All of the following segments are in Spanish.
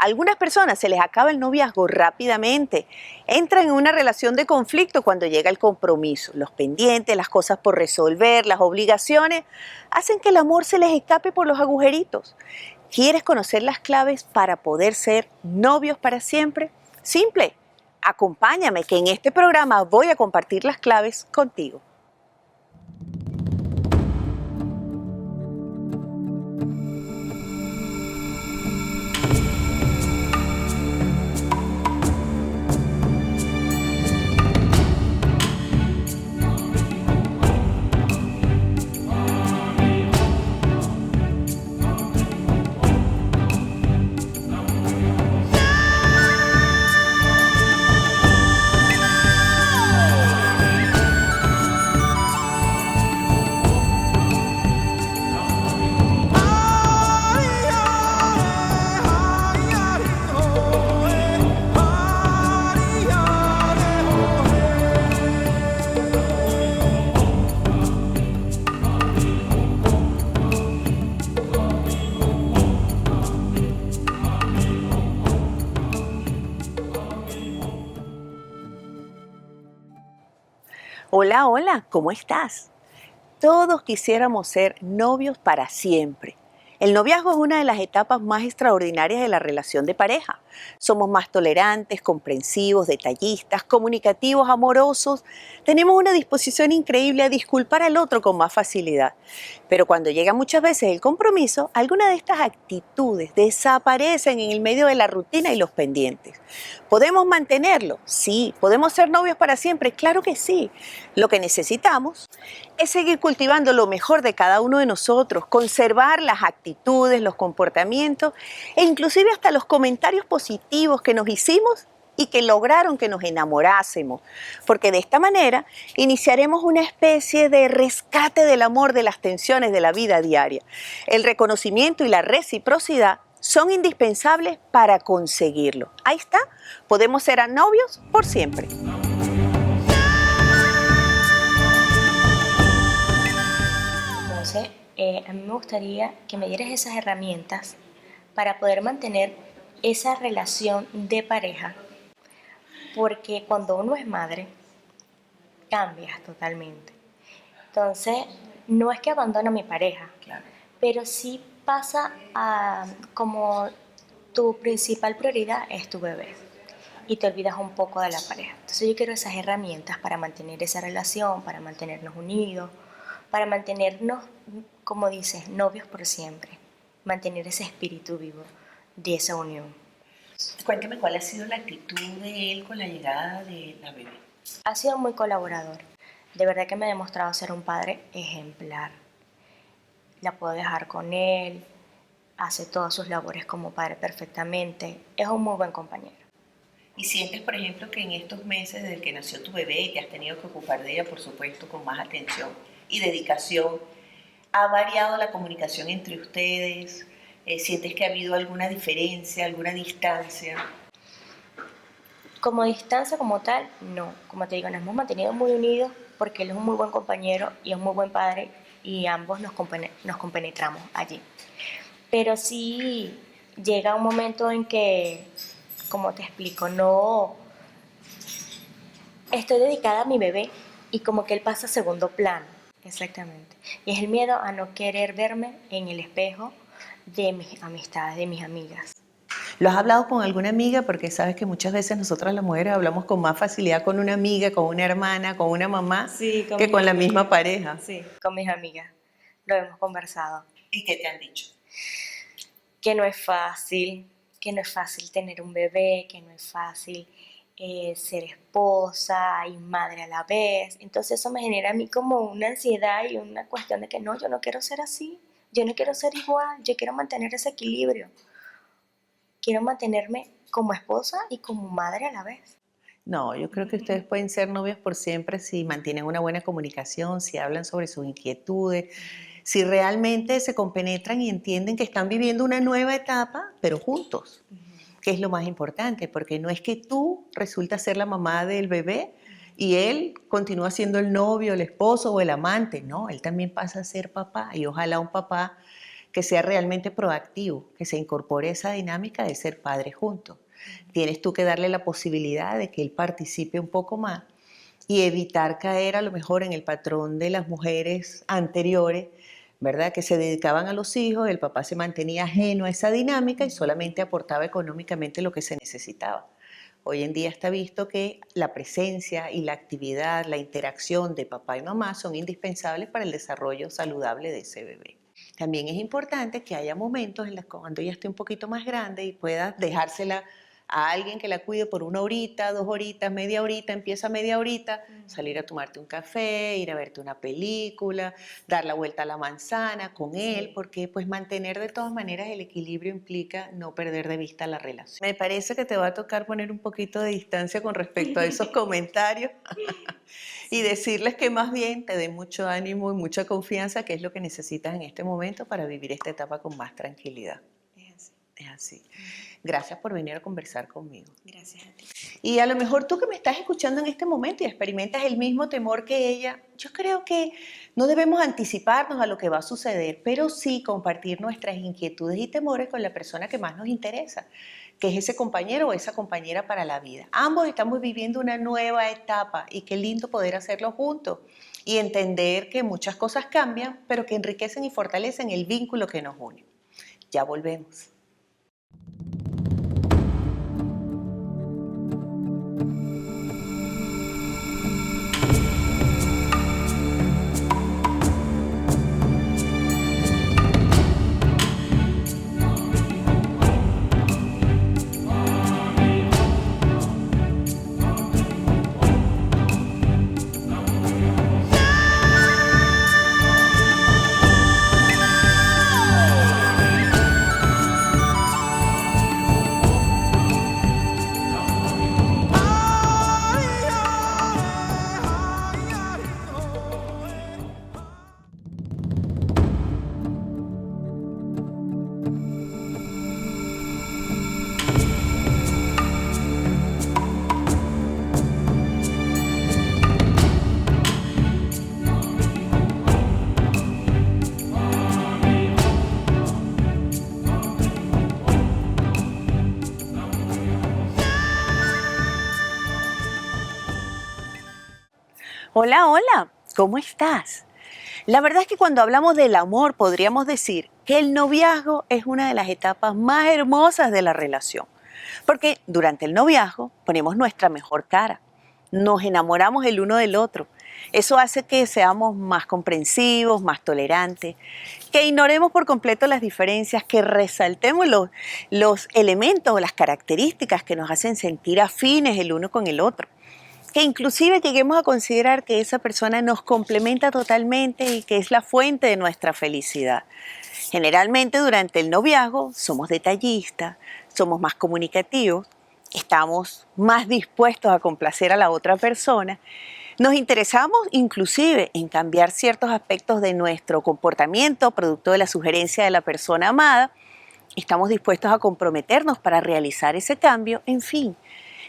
A algunas personas se les acaba el noviazgo rápidamente. Entran en una relación de conflicto cuando llega el compromiso. Los pendientes, las cosas por resolver, las obligaciones, hacen que el amor se les escape por los agujeritos. ¿Quieres conocer las claves para poder ser novios para siempre? Simple, acompáñame que en este programa voy a compartir las claves contigo. Hola, hola, ¿cómo estás? Todos quisiéramos ser novios para siempre. El noviazgo es una de las etapas más extraordinarias de la relación de pareja. Somos más tolerantes, comprensivos, detallistas, comunicativos, amorosos. Tenemos una disposición increíble a disculpar al otro con más facilidad. Pero cuando llega muchas veces el compromiso, algunas de estas actitudes desaparecen en el medio de la rutina y los pendientes. ¿Podemos mantenerlo? Sí. ¿Podemos ser novios para siempre? Claro que sí. Lo que necesitamos es seguir cultivando lo mejor de cada uno de nosotros, conservar las actitudes, los comportamientos e inclusive hasta los comentarios positivos que nos hicimos y que lograron que nos enamorásemos, porque de esta manera iniciaremos una especie de rescate del amor de las tensiones de la vida diaria. El reconocimiento y la reciprocidad son indispensables para conseguirlo. Ahí está, podemos ser novios por siempre. Entonces, a mí me gustaría que me dieras esas herramientas para poder mantener esa relación de pareja, porque cuando uno es madre, cambias totalmente. Entonces, no es que abandono a mi pareja, Claro. pero sí pasa a como tu principal prioridad es tu bebé y te olvidas un poco de la pareja. Entonces yo quiero esas herramientas para mantener esa relación, para mantenernos unidos, para mantenernos, como dices, novios por siempre, mantener ese espíritu vivo de esa unión. Cuéntame cuál ha sido la actitud de él con la llegada de la bebé. Ha sido muy colaborador, de verdad que me ha demostrado ser un padre ejemplar. La puedo dejar con él, hace todas sus labores como padre perfectamente, es un muy buen compañero. ¿Y sientes, por ejemplo, que en estos meses desde que nació tu bebé, que has tenido que ocupar de ella, por supuesto, con más atención y dedicación, ha variado la comunicación entre ustedes? ¿Sientes que ha habido alguna diferencia, alguna distancia? Como distancia como tal, no. Como te digo, nos hemos mantenido muy unidos porque él es un muy buen compañero y es un muy buen padre y ambos nos compenetramos allí. Pero sí llega un momento en que, como te explico, no estoy dedicada a mi bebé y como que él pasa a segundo plano. Exactamente. Y es el miedo a no querer verme en el espejo de mis amistades, de mis amigas. ¿Lo has hablado con alguna amiga? Porque sabes que muchas veces nosotras las mujeres hablamos con más facilidad con una amiga, con una hermana, con una mamá, Sí, que con la misma pareja. Sí, con mis amigas. Lo hemos conversado. ¿Y qué te han dicho? Que no es fácil tener un bebé, que no es fácil ser esposa y madre a la vez. Entonces eso me genera a mí como una ansiedad y una cuestión de que no, yo no quiero ser así, yo no quiero ser igual, yo quiero mantener ese equilibrio. Quiero mantenerme como esposa y como madre a la vez. No, yo creo que ustedes pueden ser novios por siempre si mantienen una buena comunicación, si hablan sobre sus inquietudes, si realmente se compenetran y entienden que están viviendo una nueva etapa, pero juntos, que es lo más importante, porque no es que tú resultas ser la mamá del bebé y él continúa siendo el novio, el esposo o el amante, no, él también pasa a ser papá y ojalá un papá que sea realmente proactivo, que se incorpore esa dinámica de ser padre juntos. Tienes tú que darle la posibilidad de que él participe un poco más y evitar caer a lo mejor en el patrón de las mujeres anteriores, ¿verdad? Que se dedicaban a los hijos, el papá se mantenía ajeno a esa dinámica y solamente aportaba económicamente lo que se necesitaba. Hoy en día está visto que la presencia y la actividad, la interacción de papá y mamá son indispensables para el desarrollo saludable de ese bebé. También es importante que haya momentos en los que cuando ella esté un poquito más grande y pueda dejársela a alguien que la cuide por 1 horita, 2 horitas, media horita, empieza media horita, salir a tomarte un café, ir a verte una película, dar la vuelta a la manzana con él, porque pues mantener de todas maneras el equilibrio implica no perder de vista la relación. Me parece que te va a tocar poner un poquito de distancia con respecto a esos comentarios y decirles que más bien te den mucho ánimo y mucha confianza, que es lo que necesitas en este momento para vivir esta etapa con más tranquilidad. Es así. Gracias por venir a conversar conmigo. Gracias a ti. Y a lo mejor tú que me estás escuchando en este momento y experimentas el mismo temor que ella, yo creo que no debemos anticiparnos a lo que va a suceder, pero sí compartir nuestras inquietudes y temores con la persona que más nos interesa, que es ese compañero o esa compañera para la vida. Ambos estamos viviendo una nueva etapa y qué lindo poder hacerlo juntos y entender que muchas cosas cambian, pero que enriquecen y fortalecen el vínculo que nos une. Ya volvemos. Hola, hola, ¿cómo estás? La verdad es que cuando hablamos del amor podríamos decir que el noviazgo es una de las etapas más hermosas de la relación, porque durante el noviazgo ponemos nuestra mejor cara, nos enamoramos el uno del otro. Eso hace que seamos más comprensivos, más tolerantes, que ignoremos por completo las diferencias, que resaltemos los elementos o las características que nos hacen sentir afines el uno con el otro, que inclusive lleguemos a considerar que esa persona nos complementa totalmente y que es la fuente de nuestra felicidad. Generalmente durante el noviazgo somos detallistas, somos más comunicativos, estamos más dispuestos a complacer a la otra persona, nos interesamos inclusive en cambiar ciertos aspectos de nuestro comportamiento producto de la sugerencia de la persona amada, estamos dispuestos a comprometernos para realizar ese cambio, en fin,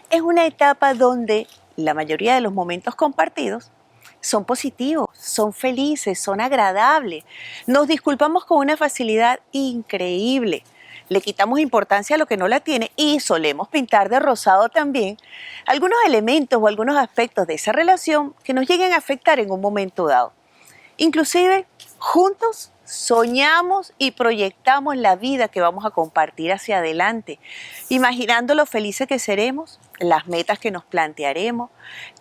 es una etapa donde la mayoría de los momentos compartidos son positivos, son felices, son agradables. Nos disculpamos con una facilidad increíble. Le quitamos importancia a lo que no la tiene y solemos pintar de rosado también algunos elementos o algunos aspectos de esa relación que nos lleguen a afectar en un momento dado. Inclusive, juntos soñamos y proyectamos la vida que vamos a compartir hacia adelante, imaginando lo felices que seremos, las metas que nos plantearemos,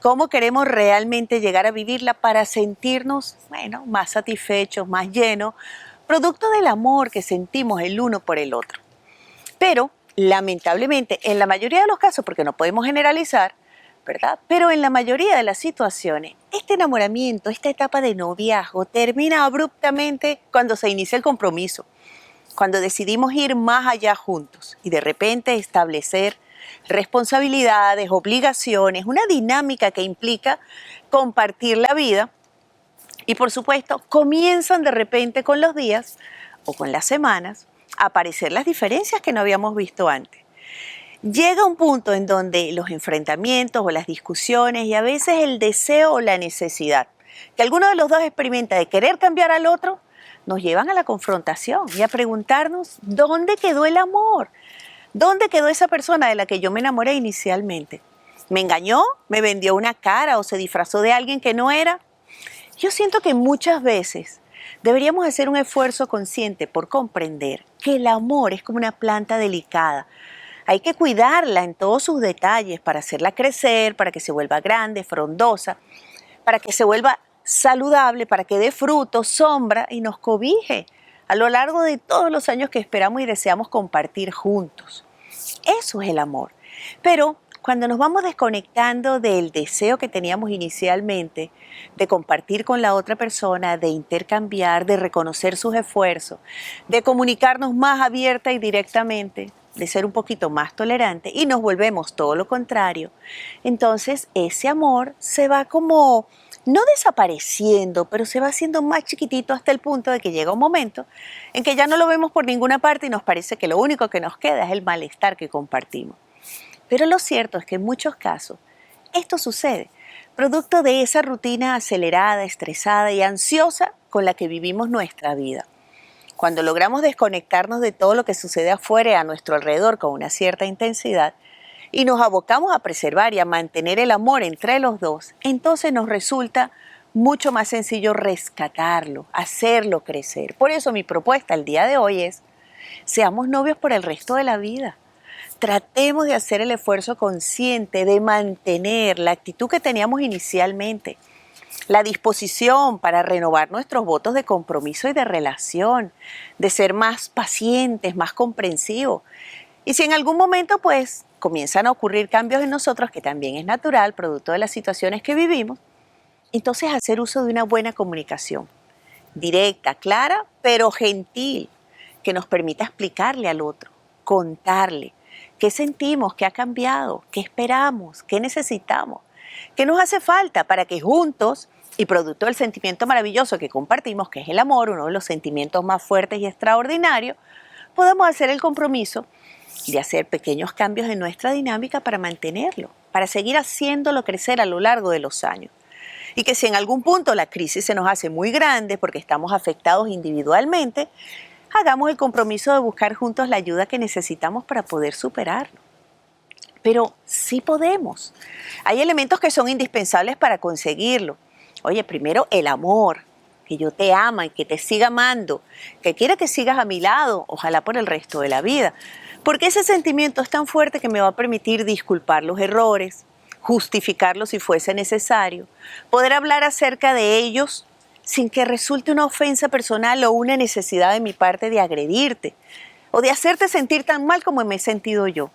cómo queremos realmente llegar a vivirla para sentirnos, más satisfechos, más llenos, producto del amor que sentimos el uno por el otro. Pero, lamentablemente, en la mayoría de los casos, porque no podemos generalizar, ¿verdad? Pero en la mayoría de las situaciones, este enamoramiento, esta etapa de noviazgo, termina abruptamente cuando se inicia el compromiso, cuando decidimos ir más allá juntos y de repente establecer responsabilidades, obligaciones, una dinámica que implica compartir la vida y por supuesto comienzan de repente con los días o con las semanas a aparecer las diferencias que no habíamos visto antes. Llega un punto en donde los enfrentamientos o las discusiones y a veces el deseo o la necesidad que alguno de los dos experimenta de querer cambiar al otro, nos llevan a la confrontación y a preguntarnos, ¿dónde quedó el amor? ¿Dónde quedó esa persona de la que yo me enamoré inicialmente? ¿Me engañó? ¿Me vendió una cara o se disfrazó de alguien que no era? Yo siento que muchas veces deberíamos hacer un esfuerzo consciente por comprender que el amor es como una planta delicada. Hay que cuidarla en todos sus detalles para hacerla crecer, para que se vuelva grande, frondosa, para que se vuelva saludable, para que dé fruto, sombra y nos cobije a lo largo de todos los años que esperamos y deseamos compartir juntos. Eso es el amor. Pero cuando nos vamos desconectando del deseo que teníamos inicialmente, de compartir con la otra persona, de intercambiar, de reconocer sus esfuerzos, de comunicarnos más abierta y directamente, de ser un poquito más tolerante y nos volvemos todo lo contrario, entonces ese amor se va como no desapareciendo, pero se va haciendo más chiquitito hasta el punto de que llega un momento en que ya no lo vemos por ninguna parte y nos parece que lo único que nos queda es el malestar que compartimos. Pero lo cierto es que en muchos casos esto sucede, producto de esa rutina acelerada, estresada y ansiosa con la que vivimos nuestra vida. Cuando logramos desconectarnos de todo lo que sucede afuera y a nuestro alrededor con una cierta intensidad y nos abocamos a preservar y a mantener el amor entre los dos, entonces nos resulta mucho más sencillo rescatarlo, hacerlo crecer. Por eso mi propuesta el día de hoy es, seamos novios por el resto de la vida. Tratemos de hacer el esfuerzo consciente de mantener la actitud que teníamos inicialmente, la disposición para renovar nuestros votos de compromiso y de relación, de ser más pacientes, más comprensivos. Y si en algún momento pues comienzan a ocurrir cambios en nosotros, que también es natural, producto de las situaciones que vivimos, entonces hacer uso de una buena comunicación, directa, clara, pero gentil, que nos permita explicarle al otro, contarle qué sentimos, qué ha cambiado, qué esperamos, qué necesitamos, qué nos hace falta para que juntos y producto del sentimiento maravilloso que compartimos, que es el amor, uno de los sentimientos más fuertes y extraordinarios, podamos hacer el compromiso de hacer pequeños cambios en nuestra dinámica para mantenerlo, para seguir haciéndolo crecer a lo largo de los años. Y que si en algún punto la crisis se nos hace muy grande porque estamos afectados individualmente, hagamos el compromiso de buscar juntos la ayuda que necesitamos para poder superarlo. Pero sí podemos. Hay elementos que son indispensables para conseguirlo. Oye, primero el amor, que yo te ama y que te siga amando, que quiera que sigas a mi lado, ojalá por el resto de la vida. Porque ese sentimiento es tan fuerte que me va a permitir disculpar los errores, justificarlos si fuese necesario, poder hablar acerca de ellos sin que resulte una ofensa personal o una necesidad de mi parte de agredirte o de hacerte sentir tan mal como me he sentido yo.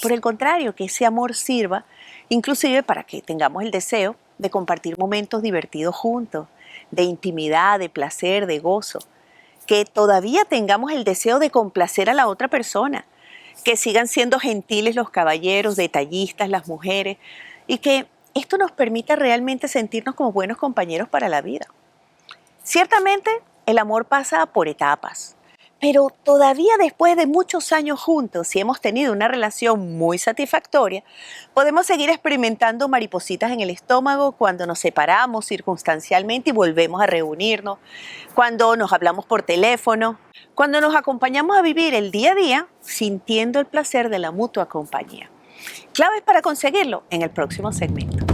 Por el contrario, que ese amor sirva inclusive para que tengamos el deseo de compartir momentos divertidos juntos, de intimidad, de placer, de gozo, que todavía tengamos el deseo de complacer a la otra persona, que sigan siendo gentiles los caballeros, detallistas las mujeres, y que esto nos permita realmente sentirnos como buenos compañeros para la vida. Ciertamente, el amor pasa por etapas, pero todavía después de muchos años juntos, si hemos tenido una relación muy satisfactoria, podemos seguir experimentando maripositas en el estómago cuando nos separamos circunstancialmente y volvemos a reunirnos, cuando nos hablamos por teléfono, cuando nos acompañamos a vivir el día a día sintiendo el placer de la mutua compañía. Claves para conseguirlo en el próximo segmento.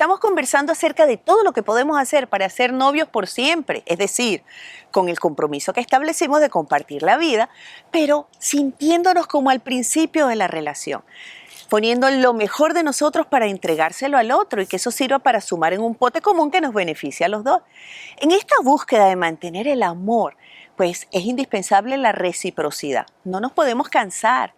estamos conversando acerca de todo lo que podemos hacer para ser novios por siempre, es decir, con el compromiso que establecimos de compartir la vida, pero sintiéndonos como al principio de la relación, poniendo lo mejor de nosotros para entregárselo al otro y que eso sirva para sumar en un pote común que nos beneficie a los dos. En esta búsqueda de mantener el amor, pues es indispensable la reciprocidad. No nos podemos cansar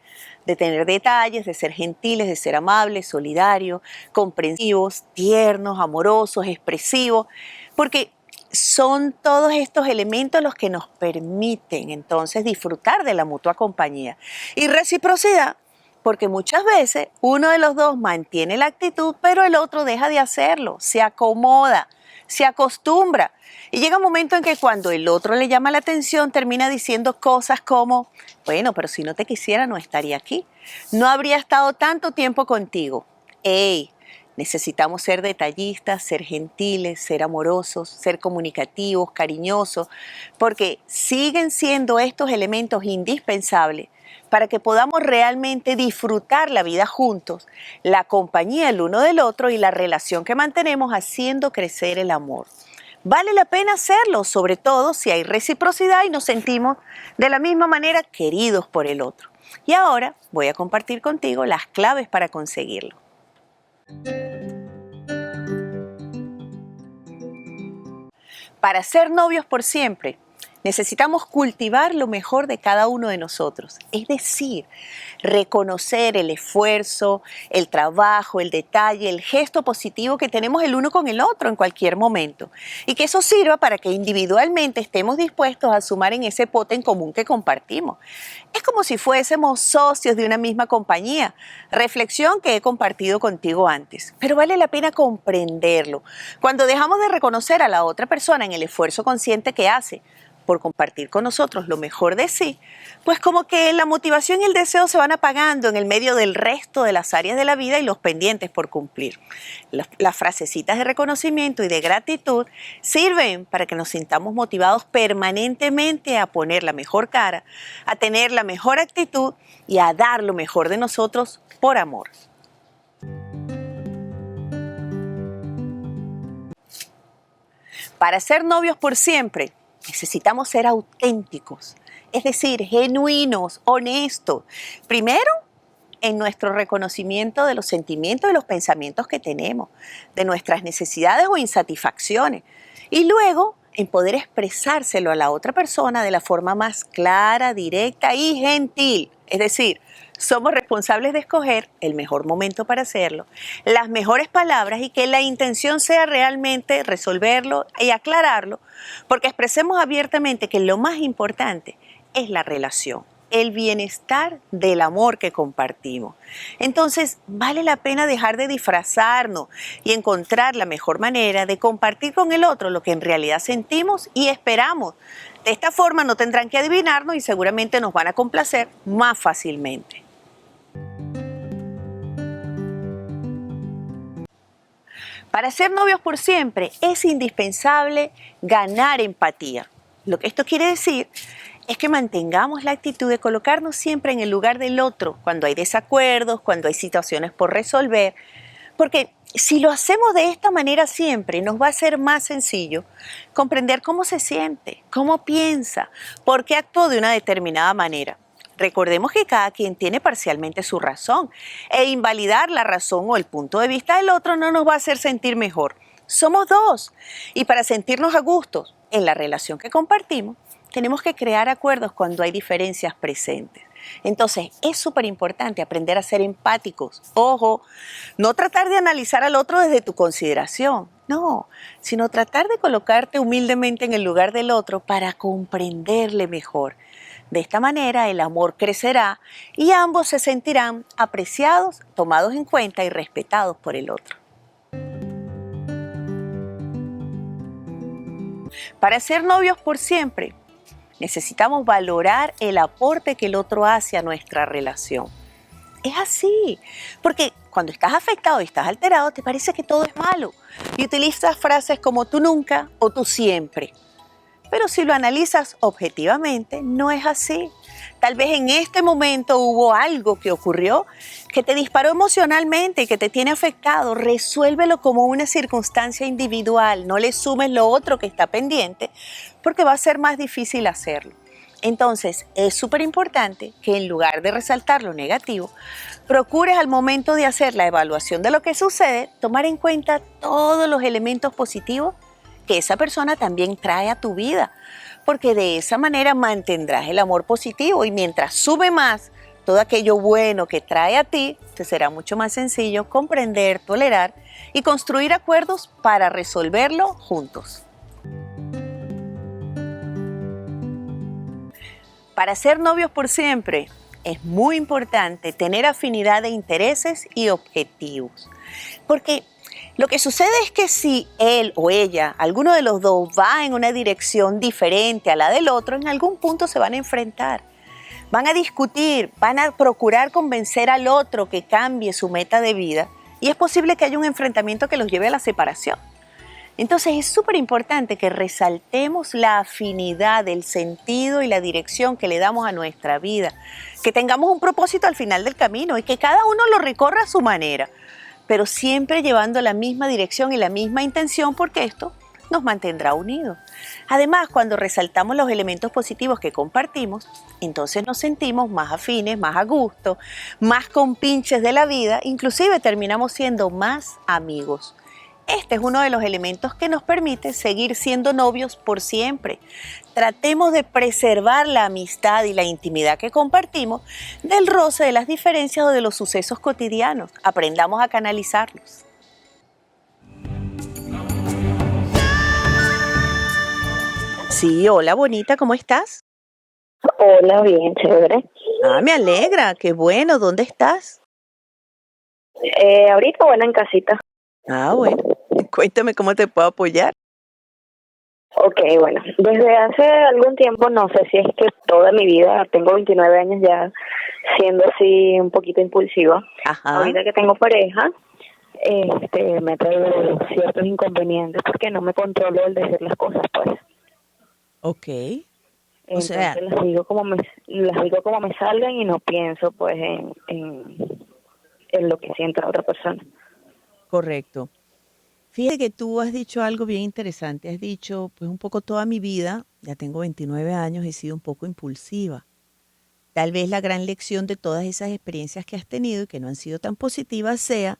de tener detalles, de ser gentiles, de ser amables, solidarios, comprensivos, tiernos, amorosos, expresivos, porque son todos estos elementos los que nos permiten entonces disfrutar de la mutua compañía. Y reciprocidad, porque muchas veces uno de los dos mantiene la actitud, pero el otro deja de hacerlo, se acomoda, se acostumbra. Y llega un momento en que cuando el otro le llama la atención, termina diciendo cosas como, bueno, pero si no te quisiera no estaría aquí, no habría estado tanto tiempo contigo. ¡Ey! Necesitamos ser detallistas, ser gentiles, ser amorosos, ser comunicativos, cariñosos, porque siguen siendo estos elementos indispensables para que podamos realmente disfrutar la vida juntos, la compañía el uno del otro y la relación que mantenemos haciendo crecer el amor. Vale la pena hacerlo, sobre todo si hay reciprocidad y nos sentimos de la misma manera queridos por el otro. Y ahora voy a compartir contigo las claves para conseguirlo. Para ser novios por siempre, necesitamos cultivar lo mejor de cada uno de nosotros, es decir, reconocer el esfuerzo, el trabajo, el detalle, el gesto positivo que tenemos el uno con el otro en cualquier momento y que eso sirva para que individualmente estemos dispuestos a sumar en ese pote en común que compartimos. Es como si fuésemos socios de una misma compañía, reflexión que he compartido contigo antes, pero vale la pena comprenderlo. Cuando dejamos de reconocer a la otra persona en el esfuerzo consciente que hace, por compartir con nosotros lo mejor de sí, pues como que la motivación y el deseo se van apagando en el medio del resto de las áreas de la vida y los pendientes por cumplir. Las frasecitas de reconocimiento y de gratitud sirven para que nos sintamos motivados permanentemente a poner la mejor cara, a tener la mejor actitud y a dar lo mejor de nosotros por amor. Para ser novios por siempre, necesitamos ser auténticos, es decir, genuinos, honestos. Primero, en nuestro reconocimiento de los sentimientos y los pensamientos que tenemos, de nuestras necesidades o insatisfacciones. Y luego, en poder expresárselo a la otra persona de la forma más clara, directa y gentil. Es decir, somos responsables de escoger el mejor momento para hacerlo, las mejores palabras y que la intención sea realmente resolverlo y aclararlo, porque expresemos abiertamente que lo más importante es la relación, el bienestar del amor que compartimos. Entonces, vale la pena dejar de disfrazarnos y encontrar la mejor manera de compartir con el otro lo que en realidad sentimos y esperamos. De esta forma no tendrán que adivinarnos y seguramente nos van a complacer más fácilmente. Para ser novios por siempre es indispensable ganar empatía. Lo que esto quiere decir es que mantengamos la actitud de colocarnos siempre en el lugar del otro cuando hay desacuerdos, cuando hay situaciones por resolver, porque si lo hacemos de esta manera siempre, nos va a ser más sencillo comprender cómo se siente, cómo piensa, por qué actuó de una determinada manera. Recordemos que cada quien tiene parcialmente su razón e invalidar la razón o el punto de vista del otro no nos va a hacer sentir mejor. Somos dos y para sentirnos a gusto en la relación que compartimos, tenemos que crear acuerdos cuando hay diferencias presentes. Entonces, es súper importante aprender a ser empáticos. Ojo, no tratar de analizar al otro desde tu consideración, no, sino tratar de colocarte humildemente en el lugar del otro para comprenderle mejor. De esta manera, el amor crecerá y ambos se sentirán apreciados, tomados en cuenta y respetados por el otro. Para ser novios por siempre, necesitamos valorar el aporte que el otro hace a nuestra relación. Es así, porque cuando estás afectado y estás alterado, te parece que todo es malo y utilizas frases como tú nunca o tú siempre. Pero si lo analizas objetivamente, no es así. Tal vez en este momento hubo algo que ocurrió que te disparó emocionalmente y que te tiene afectado. Resuélvelo como una circunstancia individual, no le sumes lo otro que está pendiente, porque va a ser más difícil hacerlo. Entonces, es súper importante que en lugar de resaltar lo negativo, procures al momento de hacer la evaluación de lo que sucede, tomar en cuenta todos los elementos positivos que esa persona también trae a tu vida, porque de esa manera mantendrás el amor positivo y mientras sube más todo aquello bueno que trae a ti, te será mucho más sencillo comprender, tolerar y construir acuerdos para resolverlo juntos. Para ser novios por siempre, es muy importante tener afinidad de intereses y objetivos. Porque lo que sucede es que si él o ella, alguno de los dos, va en una dirección diferente a la del otro, en algún punto se van a enfrentar. Van a discutir, van a procurar convencer al otro que cambie su meta de vida y es posible que haya un enfrentamiento que los lleve a la separación. Entonces es súper importante que resaltemos la afinidad, el sentido y la dirección que le damos a nuestra vida, que tengamos un propósito al final del camino y que cada uno lo recorra a su manera, pero siempre llevando la misma dirección y la misma intención porque esto nos mantendrá unidos. Además, cuando resaltamos los elementos positivos que compartimos, entonces nos sentimos más afines, más a gusto, más compinches de la vida, inclusive terminamos siendo más amigos. Este es uno de los elementos que nos permite seguir siendo novios por siempre. Tratemos de preservar la amistad y la intimidad que compartimos del roce de las diferencias o de los sucesos cotidianos. Aprendamos a canalizarlos. Sí, hola bonita, ¿cómo estás? Hola, bien, chévere. Me alegra, qué bueno, ¿dónde estás? Ahorita, bueno, en casita. Bueno, cuéntame cómo te puedo apoyar. Ok, bueno, desde hace algún tiempo, no sé si es que toda mi vida, tengo 29 años ya siendo así un poquito impulsiva. Ajá. Ahorita que tengo pareja, me trae ciertos inconvenientes porque no me controlo el decir las cosas, pues. Ok. Entonces sea- las digo como me salgan y no pienso pues en lo que siente la otra persona. Correcto. Fíjate que tú has dicho algo bien interesante. Has dicho, pues un poco toda mi vida, ya tengo 29 años, he sido un poco impulsiva. Tal vez la gran lección de todas esas experiencias que has tenido y que no han sido tan positivas sea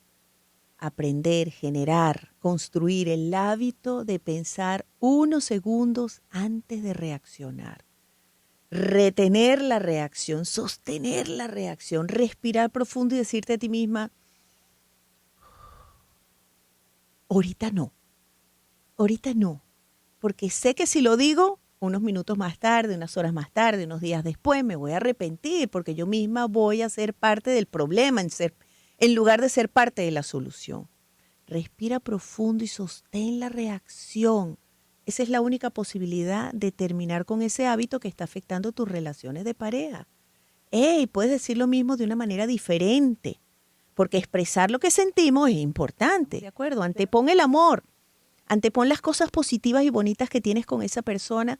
aprender, generar, construir el hábito de pensar unos segundos antes de reaccionar. Retener la reacción, sostener la reacción, respirar profundo y decirte a ti misma, ahorita no, porque sé que si lo digo, unos minutos más tarde, unas horas más tarde, unos días después, me voy a arrepentir porque yo misma voy a ser parte del problema en lugar de ser parte de la solución. Respira profundo y sostén la reacción. Esa es la única posibilidad de terminar con ese hábito que está afectando tus relaciones de pareja. Puedes decir lo mismo de una manera diferente, porque expresar lo que sentimos es importante, ¿de acuerdo? Antepon el amor, antepon las cosas positivas y bonitas que tienes con esa persona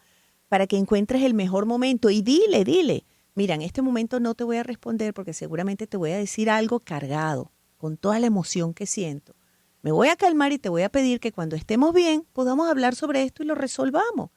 para que encuentres el mejor momento y dile, mira, en este momento no te voy a responder porque seguramente te voy a decir algo cargado, con toda la emoción que siento. Me voy a calmar y te voy a pedir que cuando estemos bien podamos hablar sobre esto y lo resolvamos.